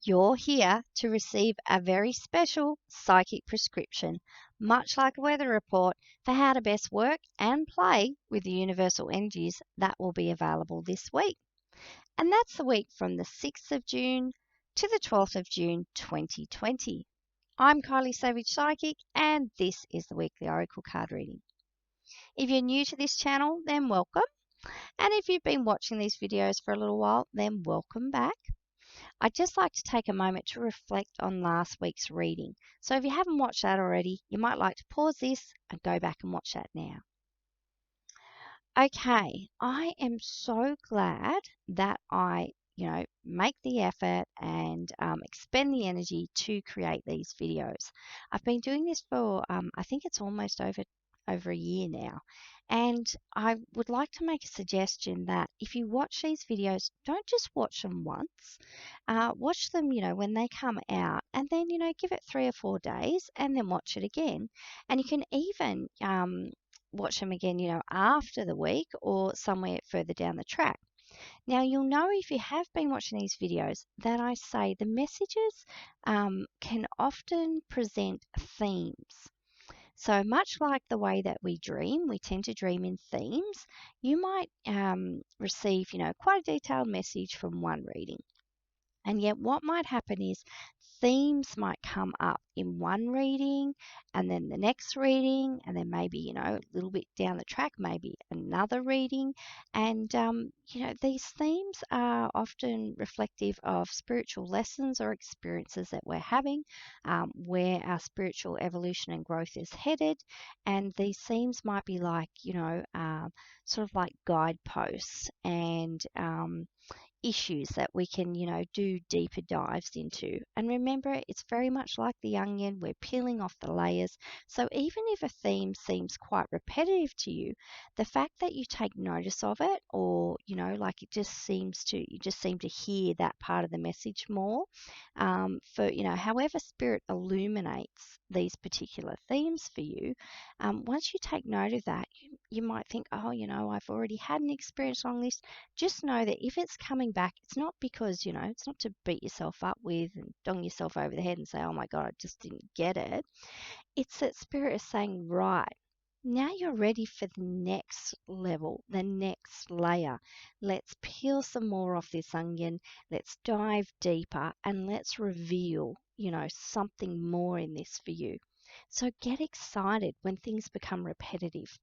You're here to receive a very special psychic prescription, much like a weather report, for how to best work and play with the universal energies that will be available this week. And that's the week from the 6th of June to the 12th of June 2020. I'm Kylie Savage Psychic, and this is the weekly Oracle card reading. If you're new to this channel, then welcome. And if you've been watching these videos for a little while, then welcome back. I'd just like to take a moment to reflect on last week's reading. So if you haven't watched that already, you might like to pause this and go back and watch that now. Okay, I am so glad that I, make the effort and expend the energy to create these videos. I've been doing this for, I think it's almost over a year now. And I would like to make a suggestion that if you watch these videos, don't just watch them once. Watch them, when they come out, and then, give it 3 or 4 days and then watch it again. And you can even watch them again, after the week or somewhere further down the track. Now, you'll know if you have been watching these videos that I say the messages can often present themes. So much like the way that we dream, we tend to dream in themes. You might receive, quite a detailed message from one reading. And yet what might happen is themes might come up in one reading and then the next reading and then maybe, a little bit down the track, maybe another reading. And, these themes are often reflective of spiritual lessons or experiences that we're having, where our spiritual evolution and growth is headed. And these themes might be like, sort of like guideposts and issues that we can, do deeper dives into. And remember, it's very much like the onion, we're peeling off the layers. So even if a theme seems quite repetitive to you, the fact that you take notice of it, or, like you just seem to hear that part of the message more, however spirit illuminates these particular themes for you, once you take note of that, you might think, oh, I've already had an experience on this. Just know that if it's coming back, it's not because, it's not to beat yourself up with and dong yourself over the head and say, oh my God, I just didn't get it. It's that spirit is saying, right, now you're ready for the next level, the next layer. Let's peel some more off this onion. Let's dive deeper and let's reveal, something more in this for you. So get excited when things become repetitive.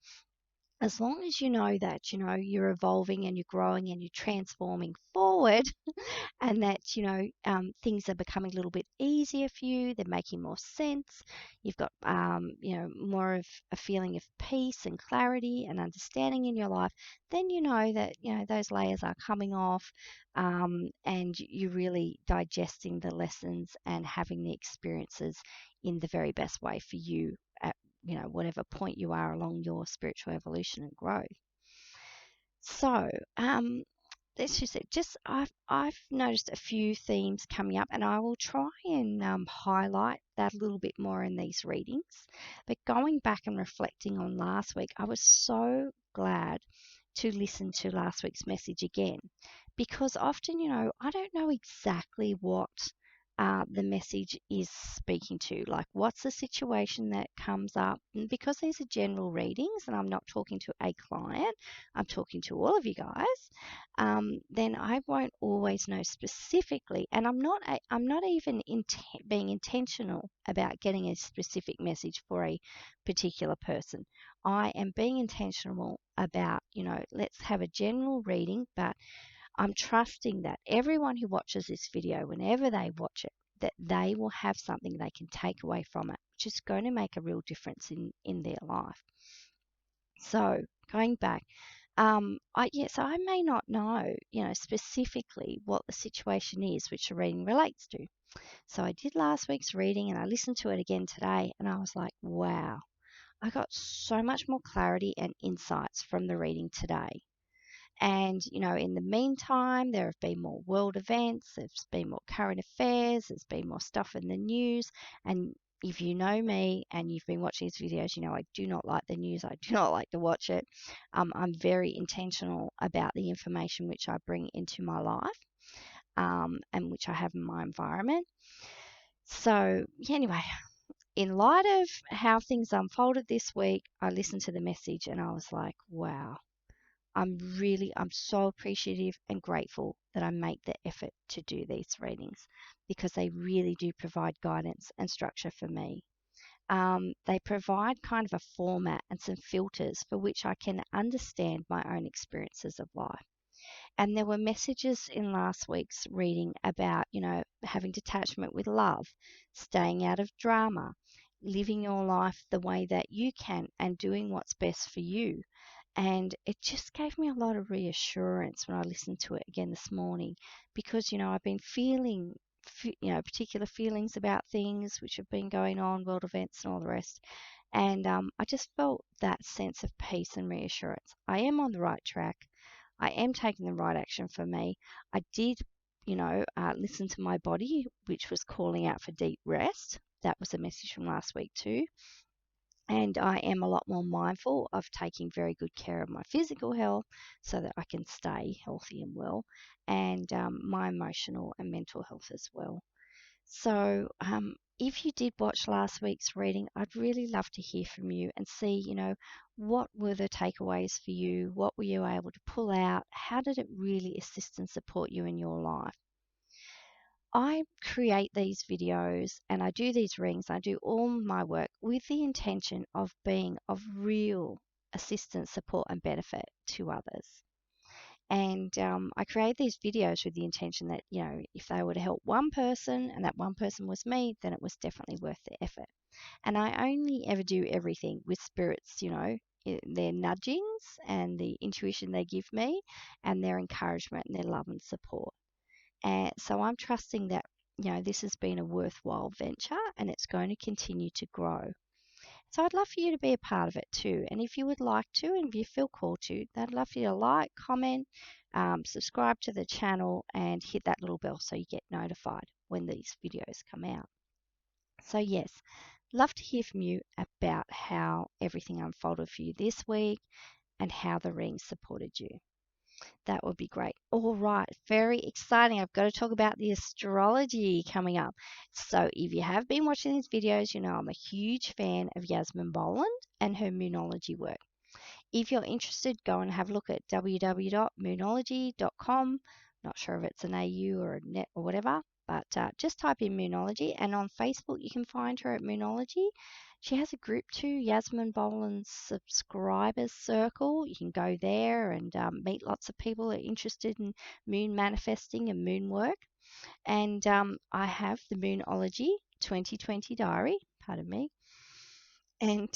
As long as you know that, you're evolving and you're growing and you're transforming forward, and that, things are becoming a little bit easier for you, they're making more sense, you've got, more of a feeling of peace and clarity and understanding in your life, then you know that, those layers are coming off, and you're really digesting the lessons and having the experiences in the very best way for you at, whatever point you are along your spiritual evolution and growth. So, let's just say, I've noticed a few themes coming up, and I will try and highlight that a little bit more in these readings. But going back and reflecting on last week, I was so glad to listen to last week's message again, because often, I don't know exactly what the message is speaking to. Like, what's the situation that comes up? And because these are general readings and I'm not talking to a client, I'm talking to all of you guys, then I won't always know specifically. And I'm not even being intentional about getting a specific message for a particular person. I am being intentional about, let's have a general reading, but I'm trusting that everyone who watches this video, whenever they watch it, that they will have something they can take away from it, which is going to make a real difference in their life. So going back, so I may not know, specifically what the situation is which the reading relates to. So I did last week's reading and I listened to it again today, and I was like, wow, I got so much more clarity and insights from the reading today. And, in the meantime, there have been more world events, there's been more current affairs, there's been more stuff in the news. And if you know me and you've been watching these videos, I do not like the news. I do not like to watch it. I'm very intentional about the information which I bring into my life. and which I have in my environment. So, yeah, anyway, in light of how things unfolded this week, I listened to the message and I was like, wow, I'm so appreciative and grateful that I make the effort to do these readings because they really do provide guidance and structure for me. They provide kind of a format and some filters for which I can understand my own experiences of life. And there were messages in last week's reading about, having detachment with love, staying out of drama, living your life the way that you can, and doing what's best for you. And it just gave me a lot of reassurance when I listened to it again this morning because, I've been feeling, particular feelings about things which have been going on, world events and all the rest. And I just felt that sense of peace and reassurance. I am on the right track. I am taking the right action for me. I did, listen to my body, which was calling out for deep rest. That was a message from last week too. And I am a lot more mindful of taking very good care of my physical health so that I can stay healthy and well, and my emotional and mental health as well. So, if you did watch last week's reading, I'd really love to hear from you and see, what were the takeaways for you? What were you able to pull out? How did it really assist and support you in your life? I create these videos and I do these readings, I do all my work with the intention of being of real assistance, support, and benefit to others. And I create these videos with the intention that, if they were to help one person and that one person was me, then it was definitely worth the effort. And I only ever do everything with spirits, their nudgings and the intuition they give me and their encouragement and their love and support. And so I'm trusting that, this has been a worthwhile venture and it's going to continue to grow. So I'd love for you to be a part of it too. And if you would like to, and if you feel called to, I'd love for you to like, comment, subscribe to the channel, and hit that little bell so you get notified when these videos come out. So yes, love to hear from you about how everything unfolded for you this week and how the ring supported you. That would be great. All right, very exciting. I've got to talk about the astrology coming up. So, if you have been watching these videos, I'm a huge fan of Yasmin Boland and her moonology work. If you're interested, go and have a look at www.moonology.com. Not sure if it's an AU or a net or whatever, but just type in Moonology. And on Facebook, you can find her at Moonology. She has a group too, Yasmin Boland's Subscribers Circle. You can go there and meet lots of people that are interested in moon manifesting and moon work. And I have the Moonology 2020 diary, pardon me. And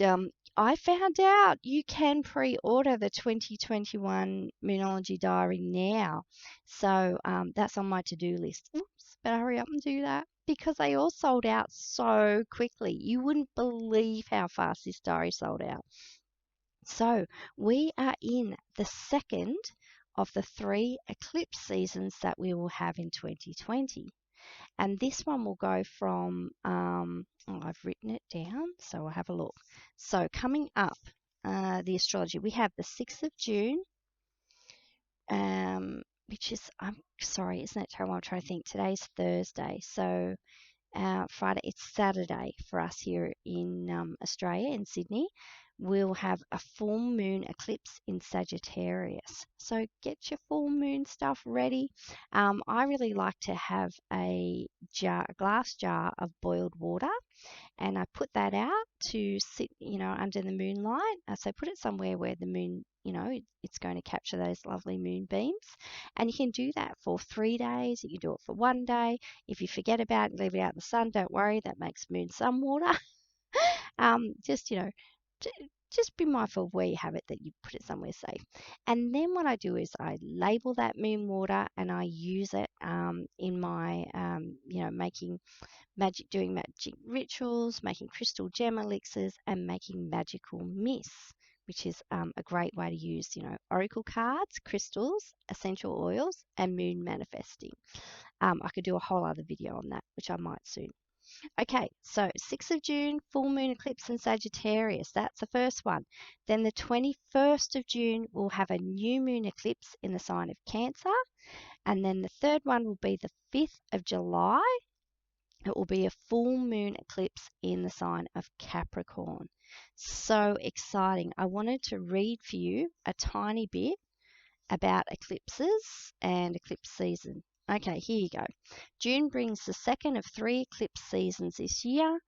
I found out you can pre-order the 2021 Moonology Diary now. So that's on my to-do list. Oops, better hurry up and do that because they all sold out so quickly. You wouldn't believe how fast this diary sold out. So we are in the second of the 3 eclipse seasons that we will have in 2020. And this one will go from, I've written it down, so I'll have a look. So coming up, the astrology, we have the 6th of June, which is, I'm sorry, isn't it terrible? I'm trying to think. Today's Thursday. So Friday, it's Saturday for us here in Australia, in Sydney. We'll have a full moon eclipse in Sagittarius. So get your full moon stuff ready. I really like to have a glass jar of boiled water, and I put that out to sit, under the moonlight. So put it somewhere where the moon, it's going to capture those lovely moonbeams. And you can do that for 3 days. You can do it for 1 day. If you forget about it, leave it out in the sun, don't worry, that makes moon sun water. Just, just be mindful of where you have it, that you put it somewhere safe. And then what I do is I label that moon water and I use it in my, doing magic rituals, making crystal gem elixirs, and making magical mists, which is a great way to use, oracle cards, crystals, essential oils, and moon manifesting. I could do a whole other video on that, which I might soon. Okay, so 6th of June, full moon eclipse in Sagittarius. That's the first one. Then the 21st of June, we'll have a new moon eclipse in the sign of Cancer. And then the third one will be the 5th of July. It will be a full moon eclipse in the sign of Capricorn. So exciting. I wanted to read for you a tiny bit about eclipses and eclipse season. Okay, here you go. June brings the second of 3 eclipse seasons this year.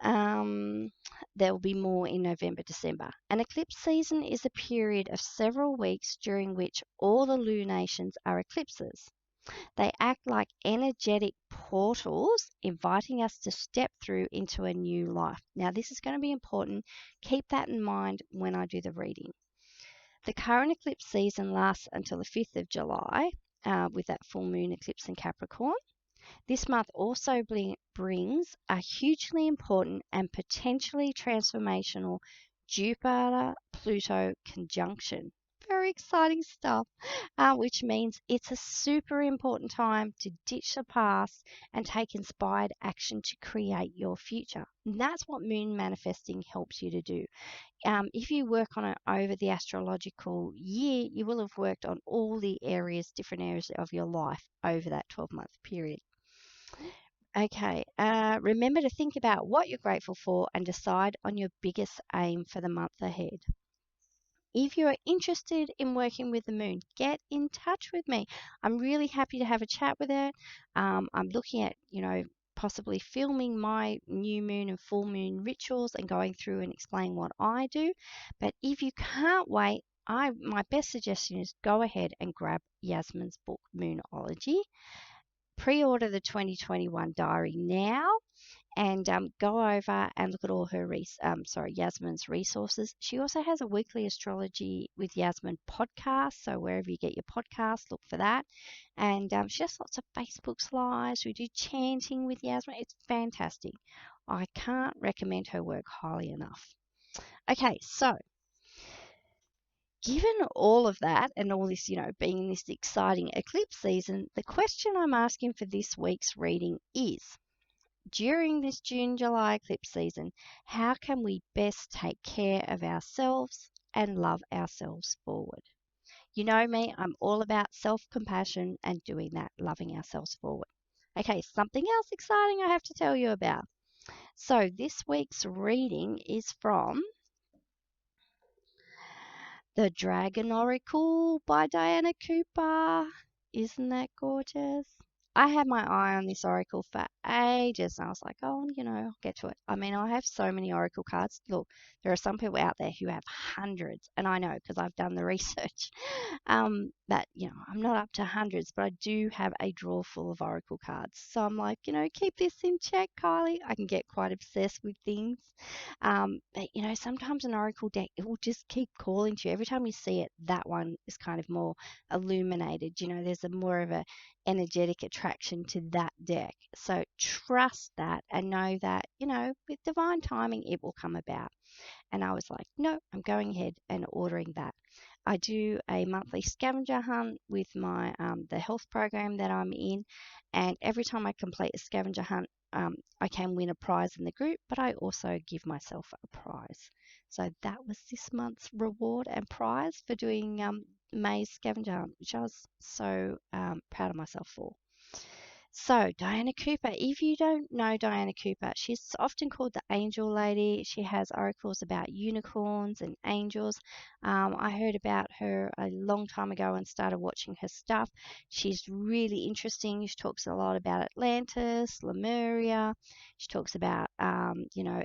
Um, there will be more in November, December. An eclipse season is a period of several weeks during which all the lunations are eclipses. They act like energetic portals, inviting us to step through into a new life. Now, this is going to be important. Keep that in mind when I do the reading. The current eclipse season lasts until the 5th of July with that full moon eclipse in Capricorn. This month also brings a hugely important and potentially transformational Jupiter-Pluto conjunction. Very exciting stuff, which means it's a super important time to ditch the past and take inspired action to create your future. And that's what moon manifesting helps you to do. If you work on it over the astrological year, you will have worked on all the areas, different areas of your life over that 12-month period. Okay, remember to think about what you're grateful for and decide on your biggest aim for the month ahead. If you are interested in working with the moon, get in touch with me. I'm really happy to have a chat with it. I'm looking at, possibly filming my new moon and full moon rituals and going through and explain what I do. But if you can't wait, my best suggestion is go ahead and grab Yasmin's book, Moonology. Pre-order the 2021 diary now and go over and look at all her Yasmin's resources. She also has a weekly astrology with Yasmin podcast, so wherever you get your podcast, look for that. And she has lots of Facebook slides. We do chanting with Yasmin. It's fantastic. I can't recommend her work highly enough. Okay, so given all of that and all this, being in this exciting eclipse season, the question I'm asking for this week's reading is, during this June-July eclipse season, how can we best take care of ourselves and love ourselves forward? You know me, I'm all about self-compassion and doing that, loving ourselves forward. Okay, something else exciting I have to tell you about. So this week's reading is from The Dragon Oracle by Diana Cooper. Isn't that gorgeous? I had my eye on this oracle for ages, and I was like, oh, I'll get to it. I mean, I have so many oracle cards. Look, there are some people out there who have hundreds, and I know because I've done the research that, I'm not up to hundreds, but I do have a drawer full of oracle cards. So I'm like, keep this in check, Kylie. I can get quite obsessed with things. But, sometimes an oracle deck, it will just keep calling to you. Every time you see it, that one is kind of more illuminated. There's a more of a energetic attraction to that deck. So trust that and know that, with divine timing, it will come about. And I was like, no, I'm going ahead and ordering that. I do a monthly scavenger hunt with my the health program that I'm in, and every time I complete a scavenger hunt, I can win a prize in the group, but I also give myself a prize. So that was this month's reward and prize for doing May's scavenger hunt, which I was so proud of myself for. So, Diana Cooper, if you don't know Diana Cooper, she's often called the Angel Lady. She has oracles about unicorns and angels. I heard about her a long time ago and started watching her stuff. She's really interesting. She talks a lot about Atlantis, Lemuria. She talks about,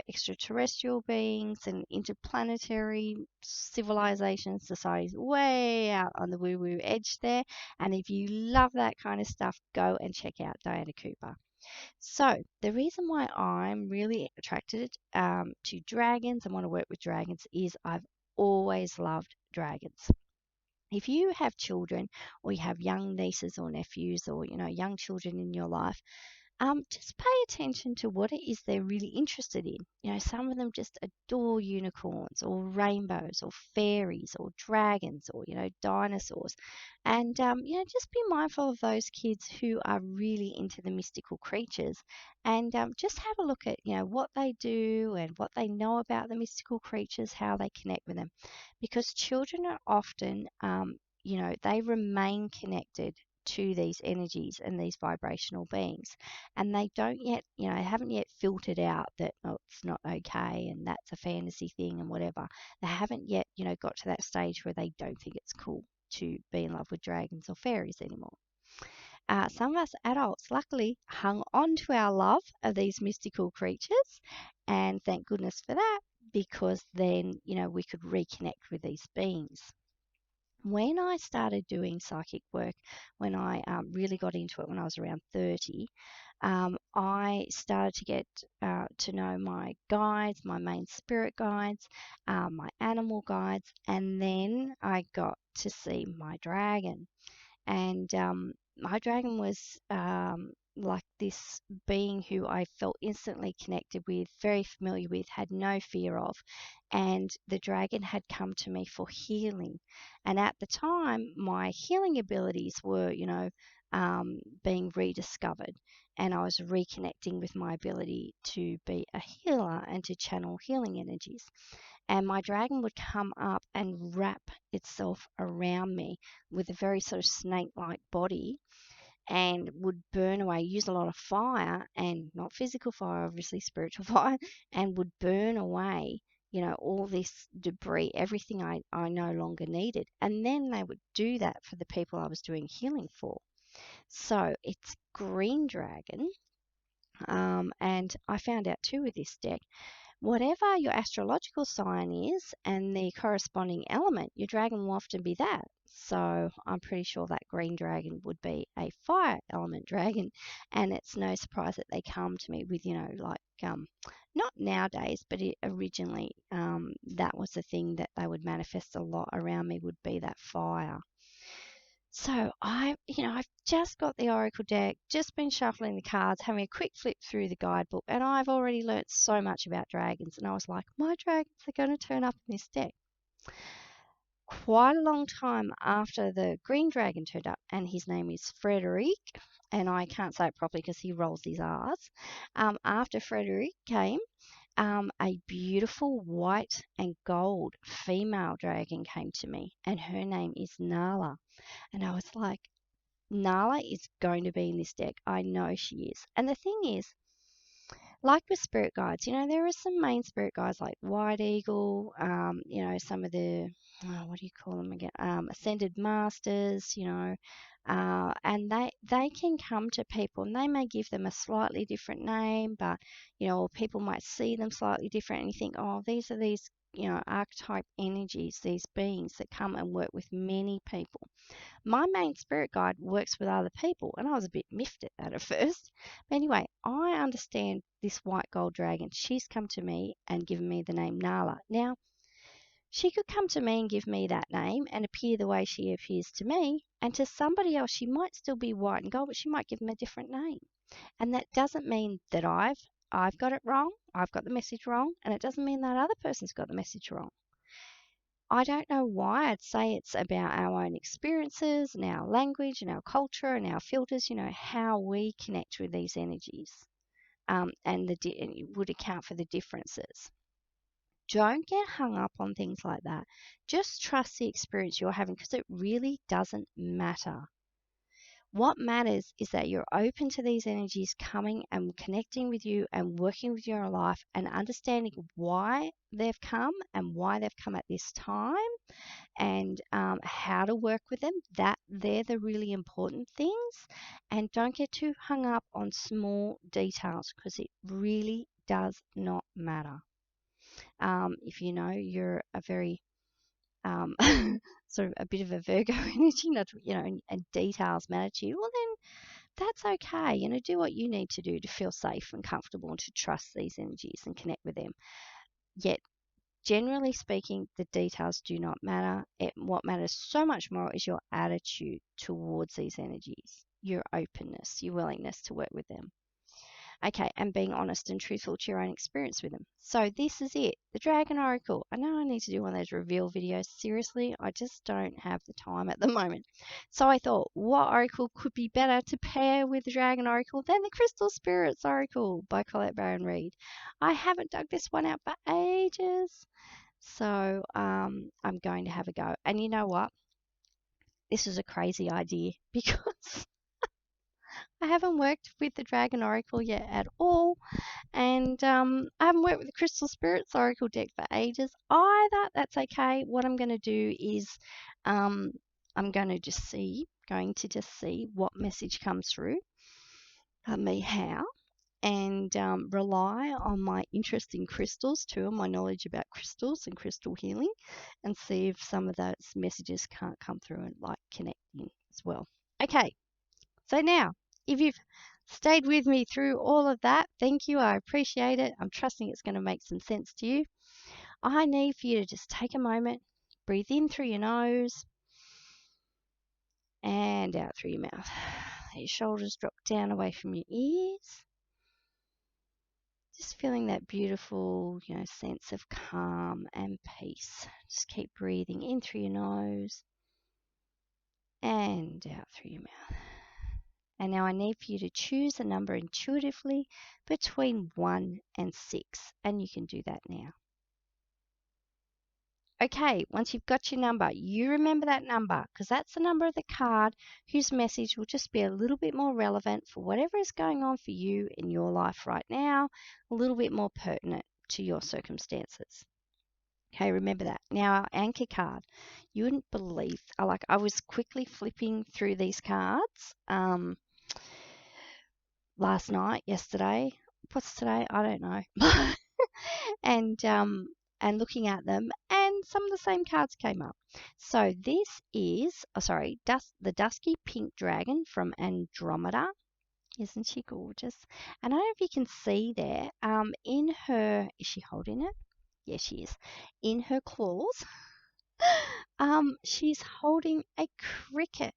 extraterrestrial beings and interplanetary civilizations, societies way out on the woo-woo edge there. And if you love that kind of stuff, go and check out Diana Cooper. So, the reason why I'm really attracted to dragons and want to work with dragons is I've always loved dragons. If you have children or you have young nieces or nephews or, young children in your life, just pay attention to what it is they're really interested in. Some of them just adore unicorns or rainbows or fairies or dragons or, dinosaurs. And, just be mindful of those kids who are really into the mystical creatures and just have a look at, what they do and what they know about the mystical creatures, how they connect with them. Because children are often, they remain connected to these energies and these vibrational beings. And they don't yet, haven't yet filtered out that, oh, it's not okay and that's a fantasy thing and whatever. They haven't yet, got to that stage where they don't think it's cool to be in love with dragons or fairies anymore. Some of us adults luckily hung on to our love of these mystical creatures, and thank goodness for that, because then, we could reconnect with these beings. When I started doing psychic work, when I really got into it when I was around 30, I started to get to know my guides, my main spirit guides, my animal guides, and then I got to see my dragon. And my dragon was like this being who I felt instantly connected with, very familiar with, had no fear of. And the dragon had come to me for healing. And at the time, my healing abilities were, being rediscovered. And I was reconnecting with my ability to be a healer and to channel healing energies. And my dragon would come up and wrap itself around me with a very sort of snake-like body, and would burn away, use a lot of fire, and not physical fire, obviously spiritual fire, and would burn away, all this debris, everything I no longer needed. And then they would do that for the people I was doing healing for. So it's green dragon. And I found out too with this deck, whatever your astrological sign is and the corresponding element, your dragon will often be that. So I'm pretty sure that green dragon would be a fire element dragon. And it's no surprise that they come to me with, not nowadays, but originally that was the thing that they would manifest a lot around me, would be that fire. So I've just got the Oracle deck, just been shuffling the cards, having a quick flip through the guidebook, and I've already learnt so much about dragons. And I was like, my dragons are going to turn up in this deck. Quite a long time after the green dragon turned up, and his name is Frederic, and I can't say it properly because he rolls his R's. After Frederic came, a beautiful white and gold female dragon came to me, and her name is Nala. And I was like, Nala is going to be in this deck. I know she is. And the thing is, like with spirit guides, there are some main spirit guides like White Eagle, some of the, what do you call them again? Ascended Masters, and they can come to people and they may give them a slightly different name, but, or people might see them slightly different and you think, oh, these are these, archetype energies, these beings that come and work with many people. My main spirit guide works with other people, and I was a bit miffed at that at first. But anyway, I understand this white gold dragon. She's come to me and given me the name Nala. Now, she could come to me and give me that name and appear the way she appears to me, and to somebody else, she might still be white and gold, but she might give them a different name. And that doesn't mean that I've got it wrong, I've got the message wrong, and it doesn't mean that other person's got the message wrong. I don't know why. I'd say it's about our own experiences and our language and our culture and our filters, how we connect with these energies, and it would account for the differences. Don't get hung up on things like that. Just trust the experience you're having, because it really doesn't matter. What matters is that you're open to these energies coming and connecting with you and working with your life and understanding why they've come and why they've come at this time, and how to work with them. They're the really important things. And don't get too hung up on small details, because it really does not matter. If you're a very sort of a bit of a Virgo energy, not and details matter to you, well then that's okay. Do what you need to do to feel safe and comfortable and to trust these energies and connect with them. Yet, generally speaking, the details do not matter. What matters so much more is your attitude towards these energies, your openness, your willingness to work with them. Okay, and being honest and truthful to your own experience with them. So this is it, the Dragon Oracle. I know I need to do one of those reveal videos. Seriously, I just don't have the time at the moment. So I thought, what oracle could be better to pair with the Dragon Oracle than the Crystal Spirits Oracle by Colette Baron Reid? I haven't dug this one out for ages. So I'm going to have a go. And you know what? this is a crazy idea because I haven't worked with the Dragon Oracle yet at all. And I haven't worked with the Crystal Spirits Oracle deck for ages either. That's okay. What I'm going to do is um, I'm going to just see what message comes through, me how, and rely on my interest in crystals too, and my knowledge about crystals and crystal healing, and see if some of those messages can't come through and like connecting as well. Okay, so now, if you've stayed with me through all of that, thank you. I appreciate it. I'm trusting it's going to make some sense to you. I need for you to just take a moment, breathe in through your nose and out through your mouth. Let your shoulders drop down away from your ears. Just feeling that beautiful, sense of calm and peace. Just keep breathing in through your nose and out through your mouth. And now I need for you to choose a number intuitively between 1 and 6, and you can do that now. Okay, once you've got your number, you remember that number because that's the number of the card whose message will just be a little bit more relevant for whatever is going on for you in your life right now, a little bit more pertinent to your circumstances. Okay, remember that. Now, our anchor card, you wouldn't believe, I was quickly flipping through these cards last night, yesterday. What's today? I don't know. and looking at them, and some of the same cards came up. So this is, the Dusky Pink Dragon from Andromeda. Isn't she gorgeous? And I don't know if you can see there, in her, is she holding it? Yes, she is. In her claws, she's holding a cricket.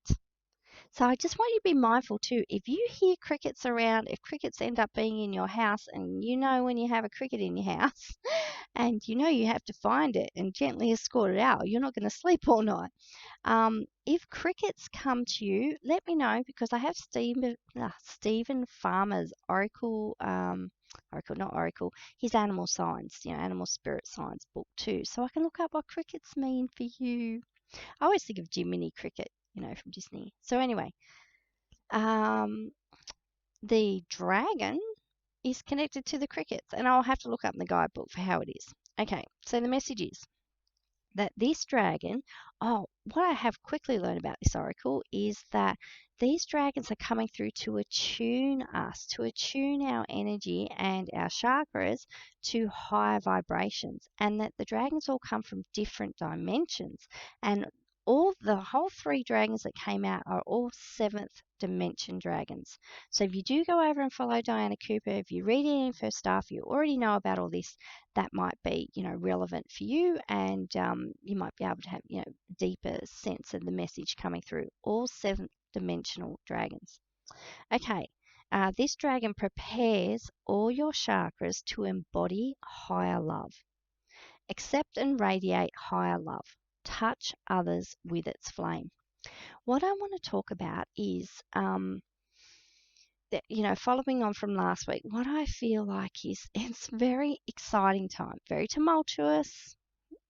So I just want you to be mindful too. If you hear crickets around, if crickets end up being in your house, and when you have a cricket in your house, and you have to find it and gently escort it out, you're not going to sleep all night. If crickets come to you, let me know because I have Stephen Farmer's not Oracle, his Animal Signs, Animal Spirit Signs book too. So I can look up what crickets mean for you. I always think of Jiminy Cricket, from Disney. So anyway, the dragon is connected to the crickets, and I'll have to look up in the guidebook for how it is. Okay, so the message is that this dragon, what I have quickly learned about this oracle is that these dragons are coming through to attune us, to attune our energy and our chakras to higher vibrations, and that the dragons all come from different dimensions. And the whole 3 dragons that came out are all 7th dimension dragons. So if you do go over and follow Diana Cooper, if you read any of her stuff, you already know about all this. That might be, relevant for you, and you might be able to have, deeper sense of the message coming through. All 7th dimensional dragons. Okay, this dragon prepares all your chakras to embody higher love. Accept and radiate higher love. Touch others with its flame. What I want to talk about is, following on from last week, what I feel like is it's very exciting time, very tumultuous,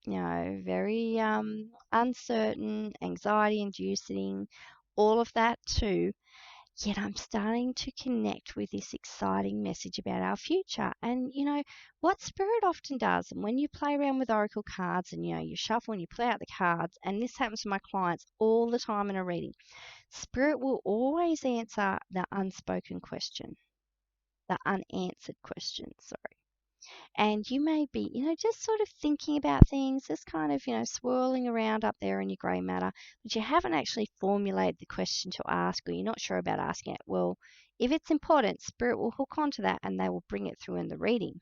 very uncertain, anxiety inducing, all of that too. Yet I'm starting to connect with this exciting message about our future. And, what Spirit often does, and when you play around with Oracle cards and, you shuffle and you play out the cards, and this happens to my clients all the time in a reading, Spirit will always answer the unspoken question, the unanswered question, sorry. And you may be, just sort of thinking about things, just kind of, swirling around up there in your grey matter, but you haven't actually formulated the question to ask, or you're not sure about asking it. Well, if it's important, Spirit will hook onto that and they will bring it through in the reading.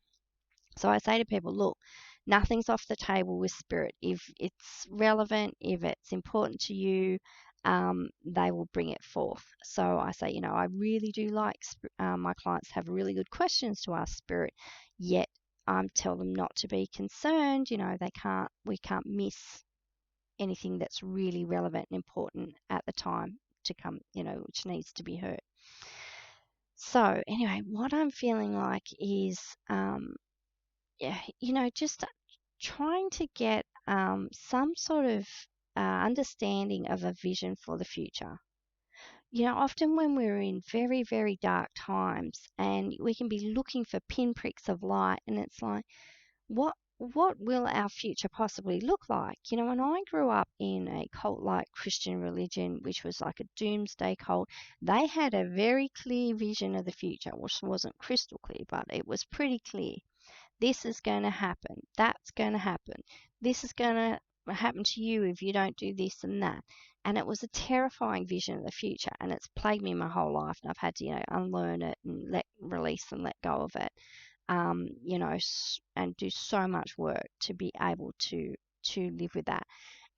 So I say to people, look, nothing's off the table with Spirit. If it's relevant, if it's important to you, they will bring it forth. So I say, I really do like my clients have really good questions to ask Spirit, yet tell them not to be concerned. We can't miss anything that's really relevant and important at the time to come, which needs to be heard. So anyway, what I'm feeling like is, just trying to get some sort of understanding of a vision for the future. Often when we're in very, very dark times and we can be looking for pinpricks of light, and it's like, what will our future possibly look like? When I grew up in a cult-like Christian religion, which was like a doomsday cult, they had a very clear vision of the future, which wasn't crystal clear, but it was pretty clear. This is going to happen. That's going to happen. This is going to happen to you if you don't do this and that. And it was a terrifying vision of the future, and it's plagued me my whole life, and I've had to, unlearn it and release and let go of it, and do so much work to be able to live with that.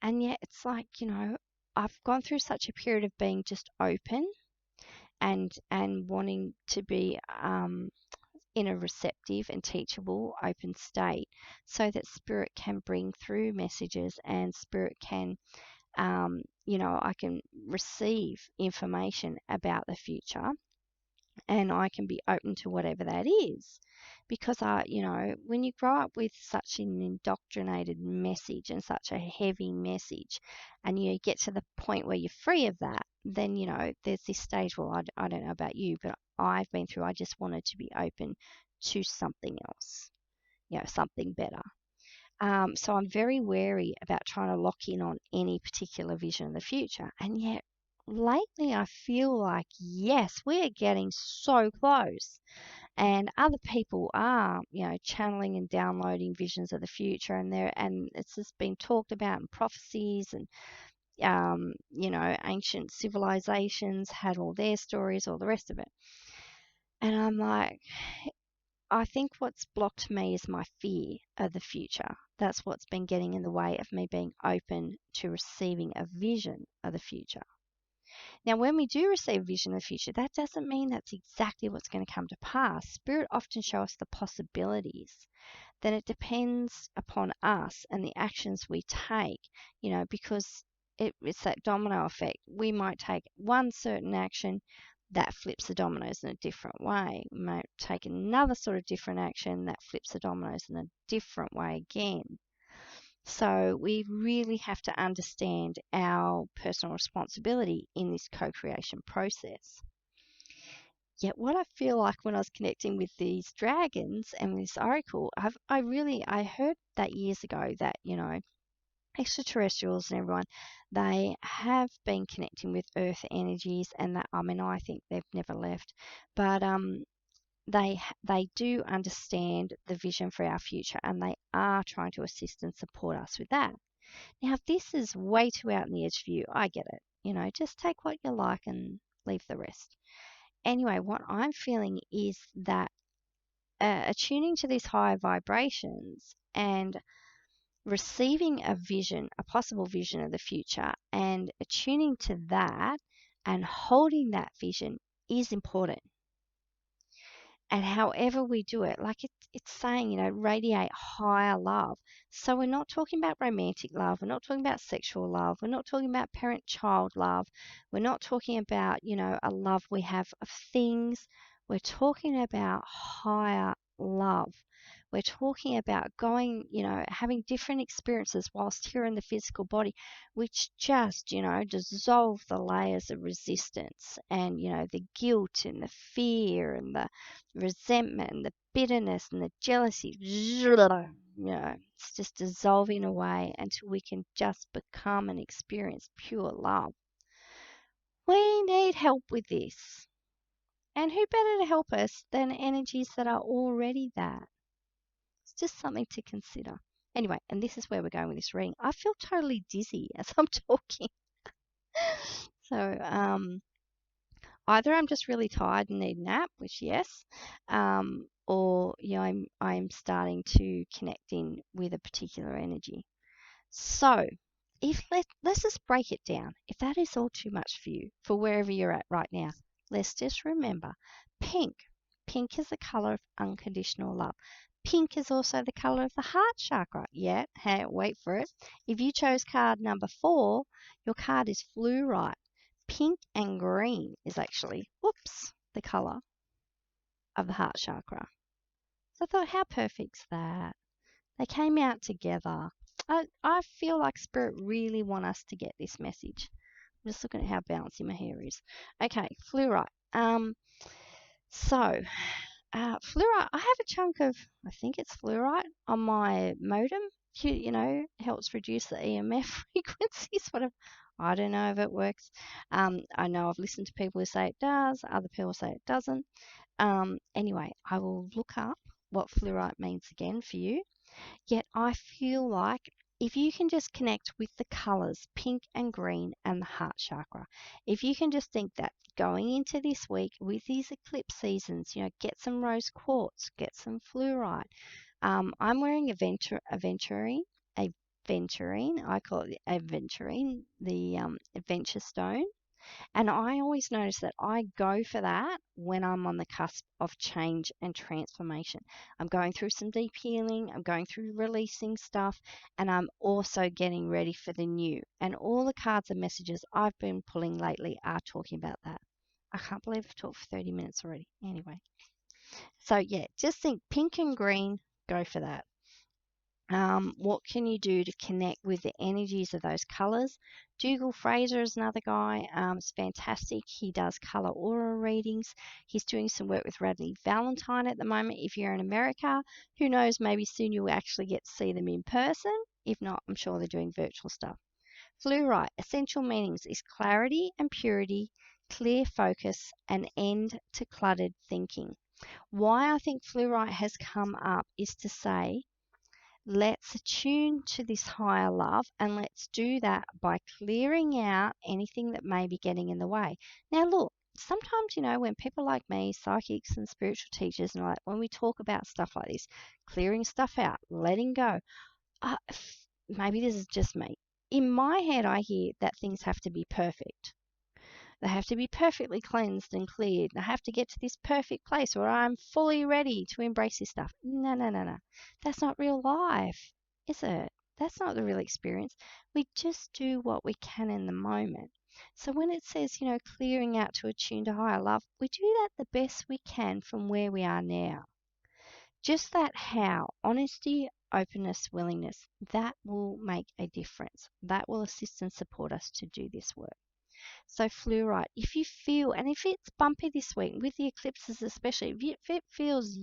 And yet it's like, I've gone through such a period of being just open and wanting to be in a receptive and teachable, open state so that spirit can bring through messages and spirit can, I can receive information about the future and I can be open to whatever that is. Because when you grow up with such an indoctrinated message and such a heavy message, and you get to the point where you're free of that, then there's this stage. Well, I don't know about you, but I've been through. I just wanted to be open to something else, something better. So I'm very wary about trying to lock in on any particular vision of the future. And yet, lately, I feel like, yes, we're getting so close. And other people are, channeling and downloading visions of the future, and it's just been talked about in prophecies, and ancient civilizations had all their stories, all the rest of it. And I'm like, I think what's blocked me is my fear of the future. That's what's been getting in the way of me being open to receiving a vision of the future. Now, when we do receive a vision of the future, that doesn't mean that's exactly what's going to come to pass. Spirit often shows us the possibilities. Then it depends upon us and the actions we take, because it's that domino effect. We might take one certain action that flips the dominoes in a different way. We might take another sort of different action that flips the dominoes in a different way again. So we really have to understand our personal responsibility in this co-creation process. Yet what I feel like when I was connecting with these dragons and with this oracle, I heard that years ago that, extraterrestrials and everyone, they have been connecting with earth energies, and that, I think they've never left, but they do understand the vision for our future, and they are trying to assist and support us with that. Now, if this is way too out in the edge for you, I get it. Just take what you like and leave the rest. Anyway, what I'm feeling is that attuning to these higher vibrations and receiving a vision, a possible vision of the future, and attuning to that and holding that vision is important. And however we do it, like it's saying, radiate higher love. So we're not talking about romantic love. We're not talking about sexual love. We're not talking about parent-child love. We're not talking about, a love we have of things. We're talking about higher love. We're talking about going, having different experiences whilst here in the physical body, which just, dissolve the layers of resistance and, the guilt and the fear and the resentment and the bitterness and the jealousy. It's just dissolving away until we can just become and experience pure love. We need help with this. And who better to help us than energies that are already that? It's just something to consider. Anyway, and this is where we're going with this reading. I feel totally dizzy as I'm talking. So, either I'm just really tired and need a nap, which yes, or I'm starting to connect in with a particular energy. So, if let's just break it down. If that is all too much for you, for wherever you're at right now, let's just remember pink. Pink is the color of unconditional love. Pink is also the color of the heart chakra. Yeah, hey, wait for it. If you chose card number 4, your card is fluorite. Pink and green is actually, the color of the heart chakra. So I thought, how perfect's that? They came out together. I feel like Spirit really want us to get this message. I'm just looking at how bouncy my hair is. Okay, fluorite. So fluorite, I have a chunk of, I think it's fluorite on my modem. Helps reduce the EMF frequencies, whatever. I don't know if it works. I know I've listened to people who say it does, other people say it doesn't. Anyway, I will look up what fluorite means again for you. Yet I feel like if you can just connect with the colors, pink and green and the heart chakra, if you can just think that going into this week with these eclipse seasons, get some rose quartz, get some fluorite. I'm wearing aventurine, I call it aventurine, the adventure stone. And I always notice that I go for that when I'm on the cusp of change and transformation. I'm going through some deep healing, I'm going through releasing stuff, and I'm also getting ready for the new. And all the cards and messages I've been pulling lately are talking about that. I can't believe I've talked for 30 minutes already. Anyway, so yeah, just think pink and green, go for that. What can you do to connect with the energies of those colors? Dougal Fraser is another guy. It's fantastic. He does color aura readings. He's doing some work with Radley Valentine at the moment. If you're in America, who knows, maybe soon you'll actually get to see them in person. If not, I'm sure they're doing virtual stuff. Fluorite, essential meanings is clarity and purity, clear focus, and end to cluttered thinking. Why I think fluorite has come up is to say, let's attune to this higher love, and let's do that by clearing out anything that may be getting in the way. Now, look, sometimes, when people like me, psychics and spiritual teachers, and all that, when we talk about stuff like this, clearing stuff out, letting go, maybe this is just me. In my head, I hear that things have to be perfect. They have to be perfectly cleansed and cleared. They have to get to this perfect place where I'm fully ready to embrace this stuff. No, no, no, no. That's not real life, is it? That's not the real experience. We just do what we can in the moment. So when it says, clearing out to attune to higher love, we do that the best we can from where we are now. Just that how, honesty, openness, willingness, that will make a difference. That will assist and support us to do this work. So fluorite, if you feel, and if it's bumpy this week, with the eclipses especially, if it feels,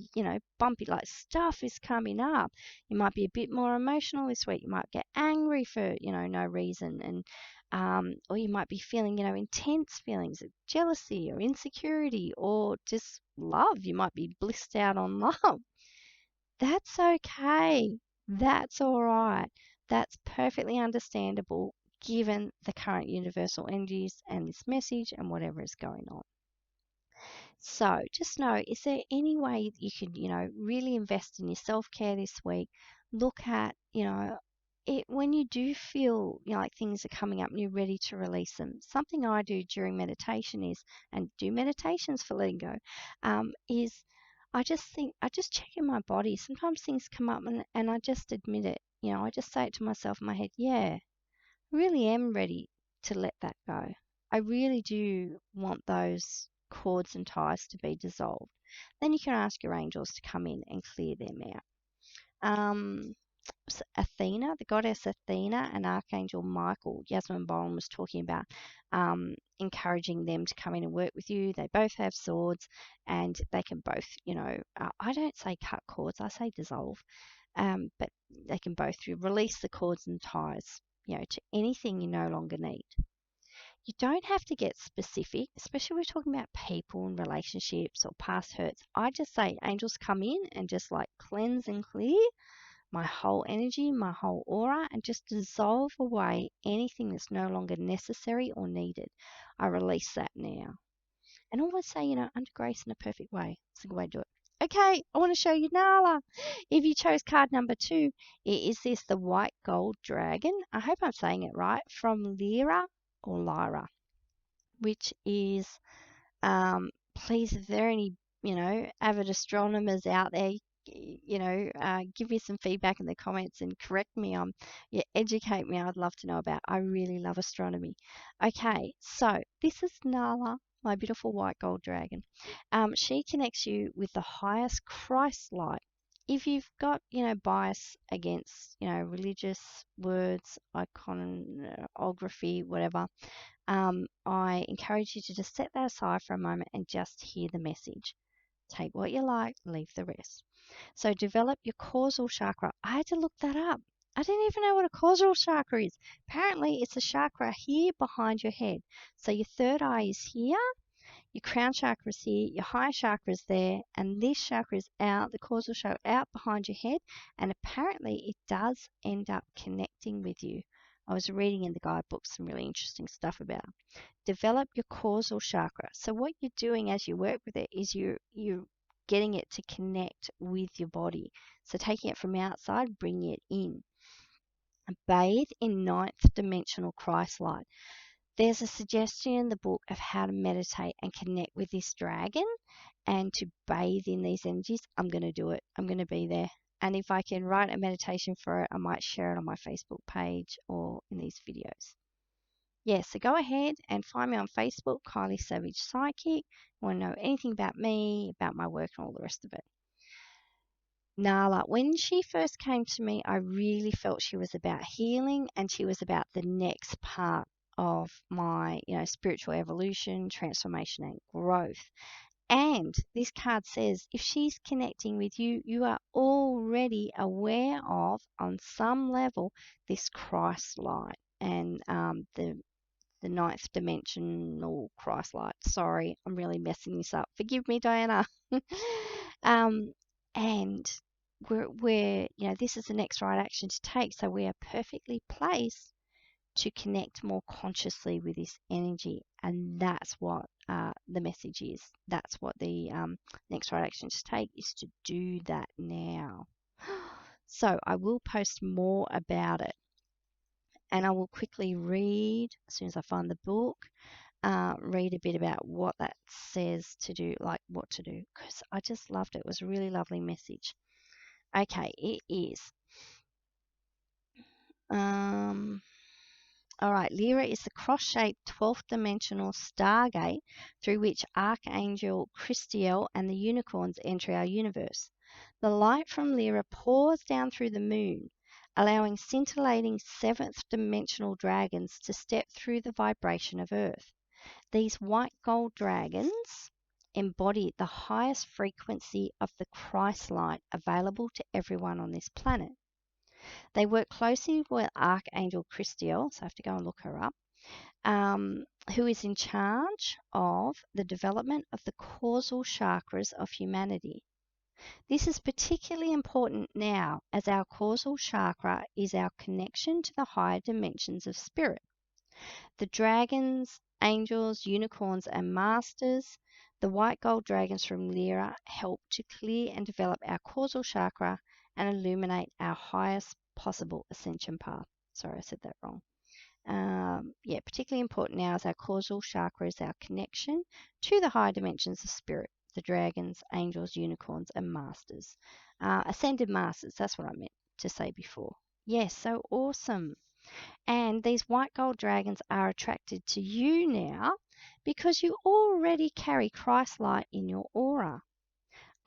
bumpy, like stuff is coming up, you might be a bit more emotional this week. You might get angry for, no reason. And, or you might be feeling, intense feelings of jealousy or insecurity or just love. You might be blissed out on love. That's okay. That's all right. That's perfectly understandable given the current universal energies and this message and whatever is going on. So just know, is there any way that you could, really invest in your self-care this week? Look at, it when you do feel, like things are coming up and you're ready to release them. Something I do during meditation is, and do meditations for letting go, is I just check in my body. Sometimes things come up and I just admit it. I just say it to myself in my head, yeah, really am ready to let that go. I really do want those cords and ties to be dissolved. Then you can ask your angels to come in and clear them out. Athena, the goddess Athena, and Archangel Michael, Yasmin Bowen was talking about encouraging them to come in and work with you. They both have swords and they can both, I don't say cut cords, I say dissolve. But they can both release the cords and ties, to anything you no longer need. You don't have to get specific, especially when we're talking about people and relationships or past hurts. I just say angels come in and just like cleanse and clear my whole energy, my whole aura, and just dissolve away anything that's no longer necessary or needed. I release that now. And always say, under grace in a perfect way. It's a good way to do it. Okay, I want to show you Nala. If you chose card number 2, is this the white gold dragon? I hope I'm saying it right. From Lyra, which is, please, if there are any, avid astronomers out there, give me some feedback in the comments and correct me on, educate me. I'd love to know about. I really love astronomy. Okay, so this is Nala, my beautiful white gold dragon. She connects you with the highest Christ light if you've got, bias against, religious words, iconography, whatever, I encourage you to just set that aside for a moment and just hear the message. Take what you like, leave the rest. So develop your causal chakra. I had to look that up. I didn't even know what a causal chakra is. Apparently, it's a chakra here behind your head. So your third eye is here, your crown chakra is here, your high chakra is there, and this chakra is out, the causal chakra out behind your head, and apparently it does end up connecting with you. I was reading in the guidebook some really interesting stuff about it. Develop your causal chakra. So what you're doing as you work with it is you're getting it to connect with your body. So taking it from outside, bringing it in. Bathe in ninth dimensional Christ light. There's a suggestion in the book of how to meditate and connect with this dragon and to bathe in these energies. I'm going to do it. I'm going to be there. And if I can write a meditation for it, I might share it on my Facebook page or in these videos. Yeah, so go ahead and find me on Facebook, Kylie Savage Psychic. Want to know anything about me, about my work, and all the rest of it. Nala, when she first came to me, I really felt she was about healing and she was about the next part of my, spiritual evolution, transformation, and growth. And this card says if she's connecting with you, you are already aware of, on some level, this Christ light and the ninth dimensional Christ light. Sorry, I'm really messing this up. Forgive me, Diana. um, and we're, this is the next right action to take. So we are perfectly placed to connect more consciously with this energy. And that's what the message is. That's what the next right action to take is, to do that now. So I will post more about it. And I will quickly read, as soon as I find the book, read a bit about what that says to do, like what to do, because I just loved it. It was a really lovely message. Okay, it is. All right, Lyra is the cross-shaped 12th dimensional stargate through which Archangel Christiel and the unicorns enter our universe. The light from Lyra pours down through the moon, allowing scintillating 7th dimensional dragons to step through the vibration of Earth. These white gold dragons embody the highest frequency of the Christ light available to everyone on this planet. They work closely with Archangel Christiel, so I have to go and look her up, who is in charge of the development of the causal chakras of humanity. This is particularly important now, as our causal chakra is our connection to the higher dimensions of spirit. The dragons, angels, unicorns, and masters, the white gold dragons from Lyra, help to clear and develop our causal chakra and illuminate our highest possible ascension path. Sorry, I said that wrong. Particularly important now is our causal chakra is our connection to the higher dimensions of spirit, the dragons, angels, unicorns, and masters. Ascended masters, that's what I meant to say before. Yes, so awesome. And these white gold dragons are attracted to you now because you already carry Christ light in your aura.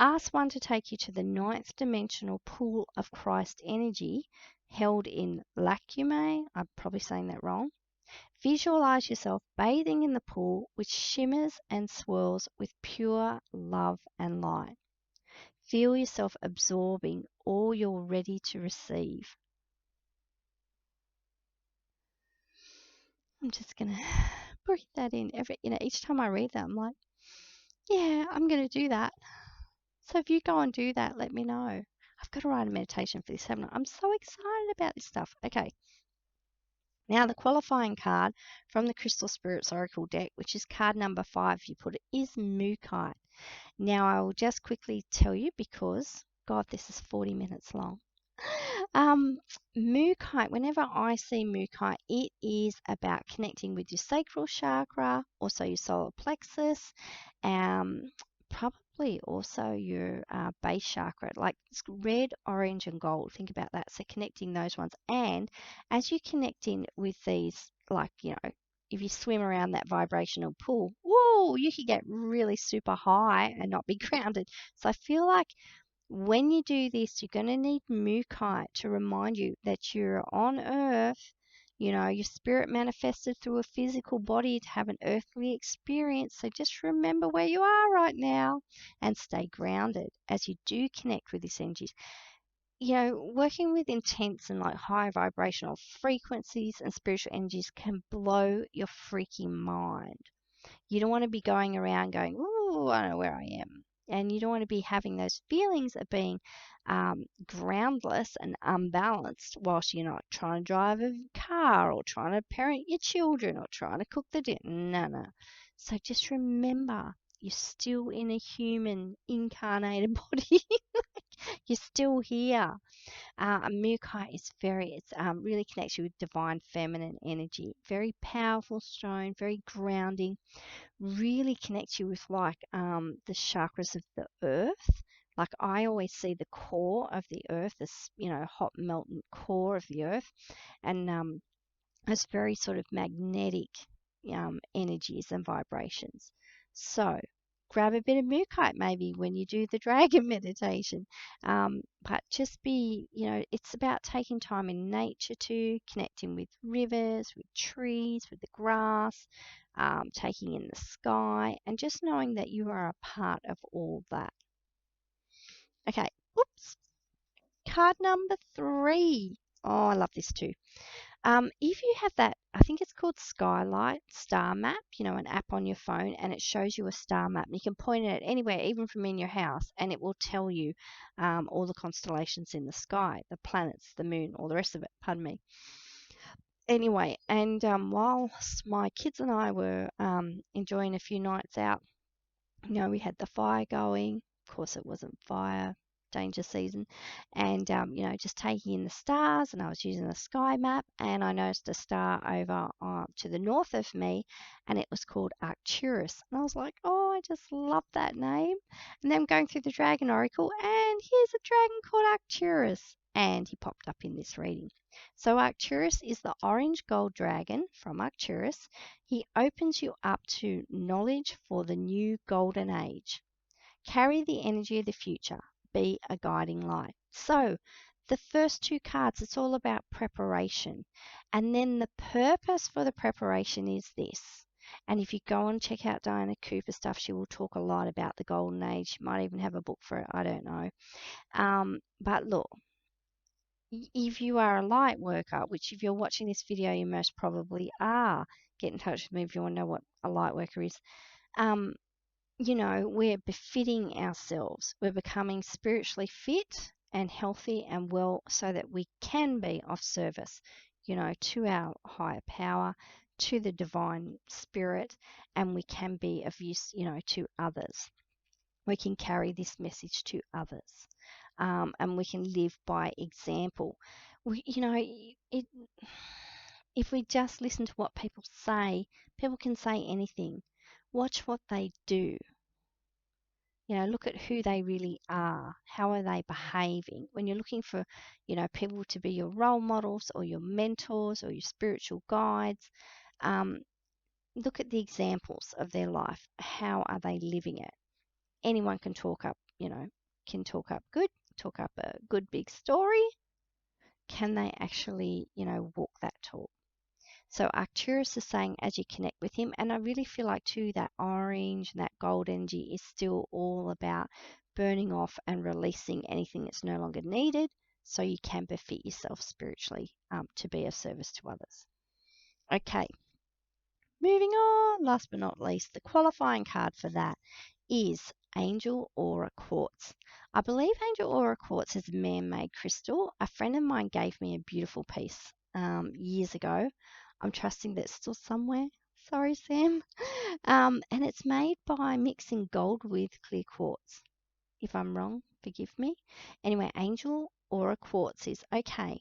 Ask one to take you to the ninth dimensional pool of Christ energy held in lacumae. I'm probably saying that wrong. Visualize yourself bathing in the pool, which shimmers and swirls with pure love and light. Feel yourself absorbing all you're ready to receive. I'm just going to breathe that in. Each time I read that, I'm like, yeah, I'm going to do that. So if you go and do that, let me know. I've got to write a meditation for this, haven't I? I'm so excited about this stuff. Okay. Now, the qualifying card from the Crystal Spirits Oracle deck, which is card number 5, if you put it, is Mookaite. Now, I will just quickly tell you because, God, this is 40 minutes long. Mookaite, whenever I see Mookaite, it is about connecting with your sacral chakra, also your solar plexus, probably also your base chakra, like it's red, orange, and gold. Think about that. So connecting those ones. And as you connect in with these, if you swim around that vibrational pool, whoa, you could get really super high and not be grounded. So I feel like When you do this, you're going to need Mukite to remind you that you're on earth. Your spirit manifested through a physical body to have an earthly experience. So just remember where you are right now and stay grounded as you do connect with this energy. Working with intense and like high vibrational frequencies and spiritual energies can blow your freaking mind. You don't want to be going around going, "Ooh, I don't know where I am." And you don't want to be having those feelings of being groundless and unbalanced whilst you're not trying to drive a car or trying to parent your children or trying to cook the dinner. No, no. So just remember, you're still in a human incarnated body. You're still here. Mukai is really connects you with divine feminine energy. Very powerful stone, very grounding, really connects you with the chakras of the earth. Like I always see the core of the earth, this, hot molten core of the earth. And it's very sort of magnetic energies and vibrations. So grab a bit of Mukite maybe when you do the dragon meditation. But just it's about taking time in nature too, connecting with rivers, with trees, with the grass, taking in the sky, and just knowing that you are a part of all that. Okay, oops. Card number 3. Oh, I love this too. If you have that, I think it's called Skylight Star Map, an app on your phone, and it shows you a star map. And you can point it at anywhere, even from in your house, and it will tell you all the constellations in the sky, the planets, the moon, all the rest of it. Pardon me. Anyway, and whilst my kids and I were enjoying a few nights out, we had the fire going. Of course, it wasn't fire danger season. And, just taking in the stars. And I was using the sky map. And I noticed a star over to the north of me. And it was called Arcturus. And I was like, oh, I just love that name. And then I'm going through the Dragon Oracle. And here's a dragon called Arcturus. And he popped up in this reading. So Arcturus is the orange gold dragon from Arcturus. He opens you up to knowledge for the new golden age. Carry the energy of the future. Be a guiding light. So the first 2 cards, it's all about preparation. And then the purpose for the preparation is this. And if you go and check out Diana Cooper stuff, she will talk a lot about the golden age. She might even have a book for it. I don't know. But look, if you are a light worker, which if you're watching this video, you most probably are, get in touch with me if you want to know what a light worker is. We're befitting ourselves. We're becoming spiritually fit and healthy and well so that we can be of service, to our higher power, to the divine spirit, and we can be of use, to others. We can carry this message to others, and we can live by example. If we just listen to what people say, people can say anything. Watch what they do. Look at who they really are. How are they behaving? When you're looking for, people to be your role models or your mentors or your spiritual guides, look at the examples of their life. How are they living it? Anyone can talk up, good, talk up a good big story. Can they actually, walk that talk? So Arcturus is saying as you connect with him, and I really feel like too that orange and that gold energy is still all about burning off and releasing anything that's no longer needed so you can befit yourself spiritually to be of service to others. Okay, moving on, last but not least, the qualifying card for that is Angel Aura Quartz. I believe Angel Aura Quartz is a man-made crystal. A friend of mine gave me a beautiful piece years ago. I'm trusting that it's still somewhere. Sorry, Sam. And it's made by mixing gold with clear quartz. If I'm wrong, forgive me. Anyway, Angel Aura Quartz is okay.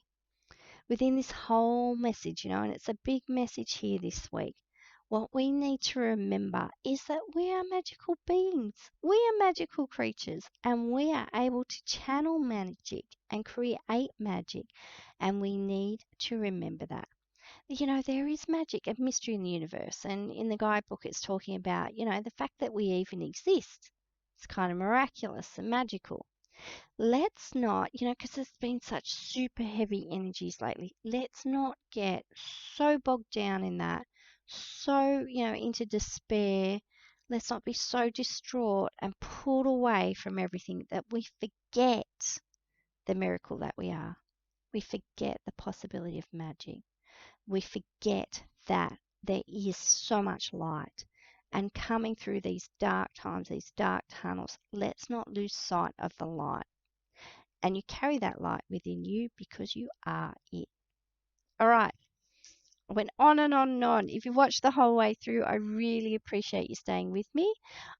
Within this whole message, and it's a big message here this week, what we need to remember is that we are magical beings. We are magical creatures, and we are able to channel magic and create magic, and we need to remember that. There is magic and mystery in the universe, and in the guidebook it's talking about, the fact that we even exist. It's kind of miraculous and magical. Let's not, because there's been such super heavy energies lately, let's not get so bogged down in that, so, into despair. Let's not be so distraught and pulled away from everything that we forget the miracle that we are. We forget the possibility of magic. We forget that there is so much light. And coming through these dark times, these dark tunnels, let's not lose sight of the light. And you carry that light within you because you are it. All right. I went on and on and on. If you watched the whole way through, I really appreciate you staying with me.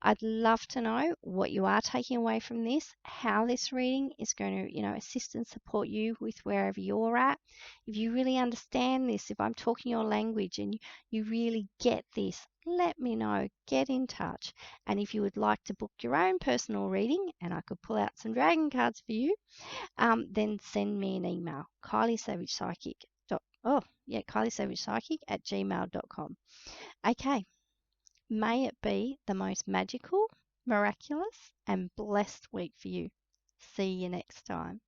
I'd love to know what you are taking away from this, how this reading is going to, assist and support you with wherever you're at. If you really understand this, if I'm talking your language and you really get this, let me know. Get in touch. And if you would like to book your own personal reading, and I could pull out some dragon cards for you, then send me an email, KylieSavagePsychic at gmail.com. May it be the most magical, miraculous, and blessed week for you. See you next time.